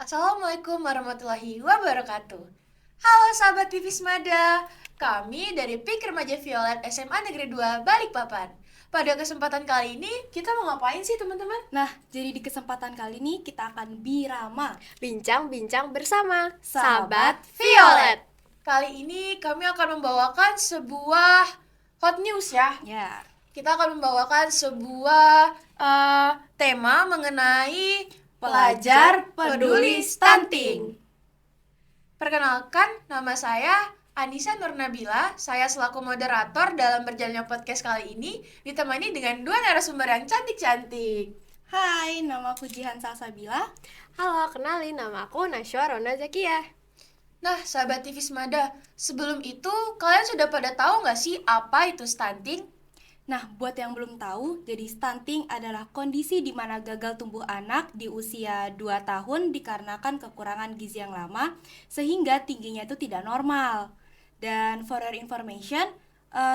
Assalamualaikum warahmatullahi wabarakatuh. Halo sahabat Vivis Mada, kami dari PIK Remaja Violet SMA Negeri 2 Balikpapan. Pada kesempatan kali ini kita mau ngapain sih teman-teman? Nah, jadi di kesempatan kali ini kita akan birama Bincang-bincang bersama Sahabat Violet. Kali ini kami akan membawakan sebuah hot news ya. ya. Kita akan membawakan sebuah tema mengenai pelajar peduli stunting. Perkenalkan, nama saya Anissa Nurnabila. Saya selaku moderator dalam berjalannya podcast kali ini ditemani dengan dua narasumber yang cantik-cantik. Hai, nama aku Jihan Salsabila. Halo, kenalin nama aku Nashwa Rona Zakiah. Nah, sahabat Tivis Mada, sebelum itu kalian sudah pada tahu nggak sih apa itu stunting? Nah, buat yang belum tahu, jadi stunting adalah kondisi di mana gagal tumbuh anak di usia 2 tahun dikarenakan kekurangan gizi yang lama sehingga tingginya itu tidak normal. Dan for your information,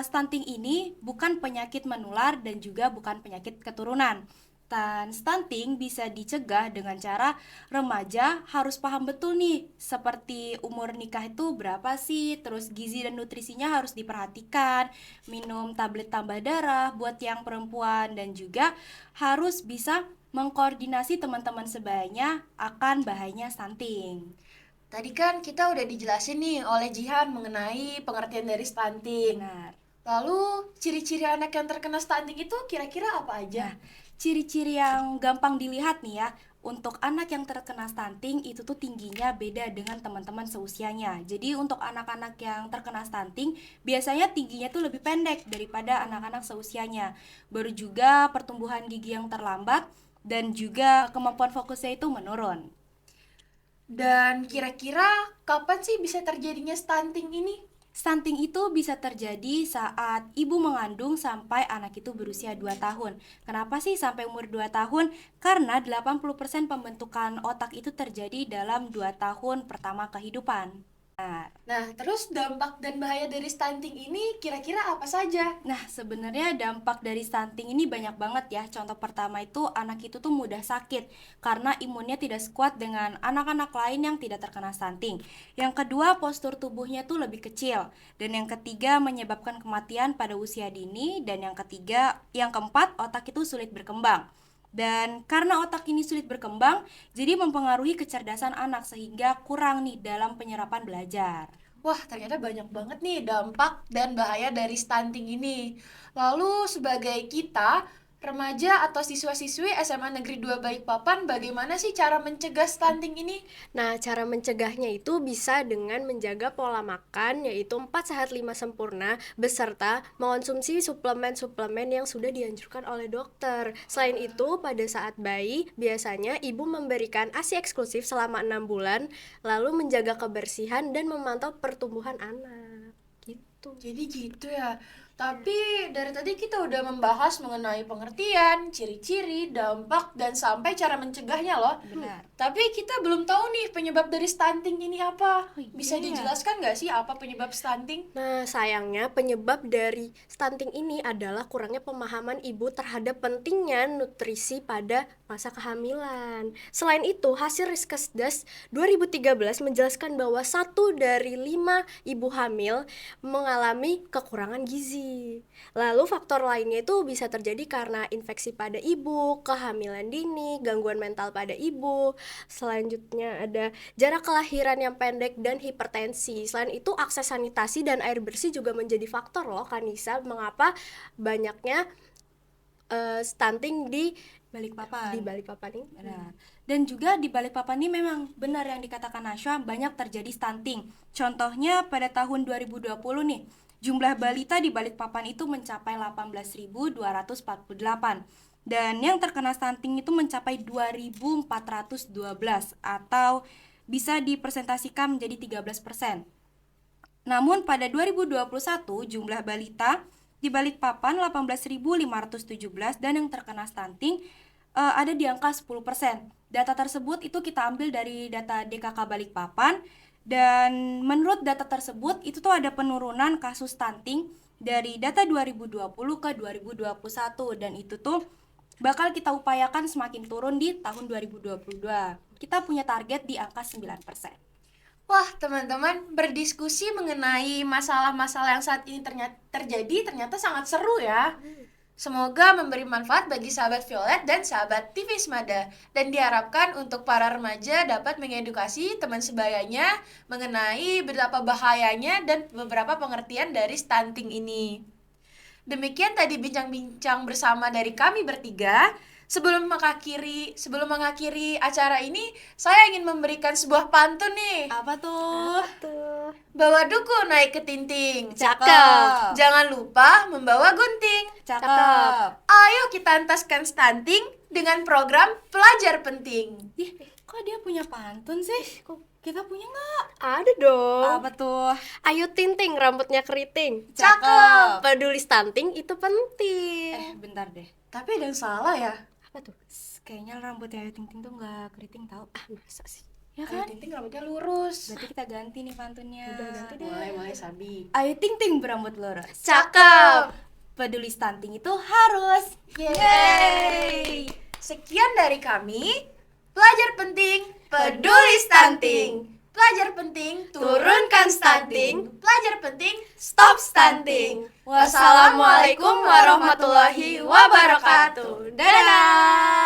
stunting ini bukan penyakit menular dan juga bukan penyakit keturunan. Dan stunting bisa dicegah dengan cara remaja harus paham betul nih, seperti umur nikah itu berapa sih, terus gizi dan nutrisinya harus diperhatikan, minum tablet tambah darah buat yang perempuan, dan juga harus bisa mengkoordinasi teman-teman sebayanya akan bahayanya stunting. Tadi kan kita udah dijelasin nih oleh Jihan mengenai pengertian dari stunting. Benar. Lalu, ciri-ciri anak yang terkena stunting itu kira-kira apa aja? Nah, ciri-ciri yang gampang dilihat nih ya, untuk anak yang terkena stunting itu tuh tingginya beda dengan teman-teman seusianya. Jadi untuk anak-anak yang terkena stunting biasanya tingginya tuh lebih pendek daripada anak-anak seusianya. Baru juga pertumbuhan gigi yang terlambat dan juga kemampuan fokusnya itu menurun. Dan kira-kira kapan sih bisa terjadinya stunting ini? Stunting itu bisa terjadi saat ibu mengandung sampai anak itu berusia 2 tahun. Kenapa sih sampai umur 2 tahun? Karena 80% pembentukan otak itu terjadi dalam 2 tahun pertama kehidupan. Nah, terus dampak dan bahaya dari stunting ini kira-kira apa saja? Nah, sebenarnya dampak dari stunting ini banyak banget ya. Contoh pertama itu anak itu tuh mudah sakit karena imunnya tidak sekuat dengan anak-anak lain yang tidak terkena stunting. Yang kedua, postur tubuhnya tuh lebih kecil. Dan yang ketiga, menyebabkan kematian pada usia dini. Dan yang keempat, otak itu sulit berkembang. Dan karena otak ini sulit berkembang, jadi mempengaruhi kecerdasan anak sehingga kurang nih dalam penyerapan belajar. Wah, ternyata banyak banget nih dampak dan bahaya dari stunting ini. Lalu sebagai kita, remaja atau siswa-siswi SMA Negeri 2 Balikpapan, bagaimana sih cara mencegah stunting ini? Nah, cara mencegahnya itu bisa dengan menjaga pola makan, yaitu 4 sehat 5 sempurna, beserta mengonsumsi suplemen-suplemen yang sudah dianjurkan oleh dokter. Selain itu, pada saat bayi, biasanya ibu memberikan ASI eksklusif selama 6 bulan, lalu menjaga kebersihan dan memantau pertumbuhan anak. Gitu. Jadi gitu ya. Tapi dari tadi kita udah membahas mengenai pengertian, ciri-ciri, dampak, dan sampai cara mencegahnya loh. Benar. Tapi kita belum tahu nih penyebab dari stunting ini apa. Oh, iya. Bisa dijelaskan nggak sih apa penyebab stunting? Nah, sayangnya penyebab dari stunting ini adalah kurangnya pemahaman ibu terhadap pentingnya nutrisi pada masa kehamilan. Selain itu, hasil Riskesdas 2013 menjelaskan bahwa 1 dari 5 ibu hamil mengalami kekurangan gizi. Lalu faktor lainnya itu bisa terjadi karena infeksi pada ibu, kehamilan dini, gangguan mental pada ibu. Selanjutnya ada jarak kelahiran yang pendek dan hipertensi. Selain itu akses sanitasi dan air bersih juga menjadi faktor loh Kanisa mengapa banyaknya stunting di Balikpapan. Balikpapan ini. Benar. Dan juga di Balikpapan ini memang benar yang dikatakan Nashwa, banyak terjadi stunting. Contohnya pada tahun 2020 nih, jumlah balita di Balikpapan itu mencapai 18.248. Dan yang terkena stunting itu mencapai 2.412 atau bisa dipresentasikan menjadi 13%. Namun pada 2021 jumlah balita di Balikpapan 18.517 dan yang terkena stunting ada di angka 10%. Data tersebut itu kita ambil dari data DKK Balikpapan dan menurut data tersebut itu tuh ada penurunan kasus stunting dari data 2020 ke 2021 dan itu tuh bakal kita upayakan semakin turun di tahun 2022. kita punya target di angka 9%. Wah, teman-teman, berdiskusi mengenai masalah-masalah yang saat ini ternyata sangat seru ya. Semoga memberi manfaat bagi sahabat Violet dan sahabat TV Semada. Dan diharapkan untuk para remaja dapat mengedukasi teman sebayanya mengenai betapa bahayanya dan beberapa pengertian dari stunting ini. Demikian tadi bincang-bincang bersama dari kami bertiga. Sebelum mengakhiri acara ini, saya ingin memberikan sebuah pantun nih. Apa tuh? Tuh. Bawa duku naik ke tinting. Cakep. Jangan lupa membawa gunting. Cakep. Ayo kita entaskan stunting dengan program Pelajar Penting. Ih, kok dia punya pantun sih? Kita punya nggak? Ada dong. Apa tuh? Ayo tinting rambutnya keriting. Cakep. Peduli stunting itu penting. Bentar deh. Tapi ada yang salah ya. Apa tuh? Kayaknya rambutnya Ayu Ting Ting tuh nggak keriting tau. Masa sih? Ya Ayu kan? Ting Ting rambutnya lurus. Berarti kita ganti nih pantunnya. Udah ganti deh. Boleh Sabi. Ayu Ting Ting berambut lurus. Cakep. Peduli stunting itu harus. Yeay. Sekian dari kami. Pelajar Penting, peduli stunting. Pelajar Penting, turunkan stunting. Pelajar Penting, stop stunting. Wassalamualaikum warahmatullahi wabarakatuh. Dadah.